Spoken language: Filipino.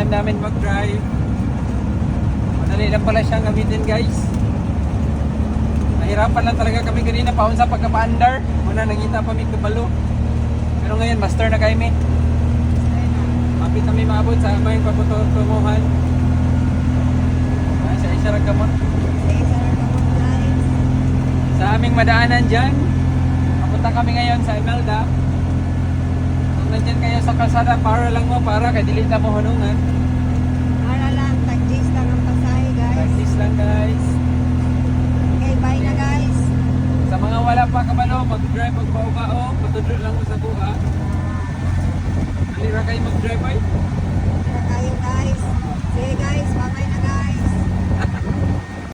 time namin mag-drive. Madali lang pala siyang gamitin guys. Nahirapan lang talaga kami kanina paun sa pagkapa-under. Una nangita pa may kabalo. Pero ngayon master na kami. Mapit na may maabot sa amay paputunguhan. Ay, sa isa lang gamot. Sa aming madaanan dyan, papunta kami ngayon sa Imelda. Kung nandyan kayo sa kalsada, para lang mo, para kay dilita mo hunungan. Para lang, tag-gis lang ang pasahe guys. Practice lang guys. Okay, bye na guys. Sa mga wala pa kabalo, mag-drive, magbao-bao, patudlo lang mo sa buha. Halira kayo mag-drive ay. Tara kayo guys. Sige guys, bye na guys.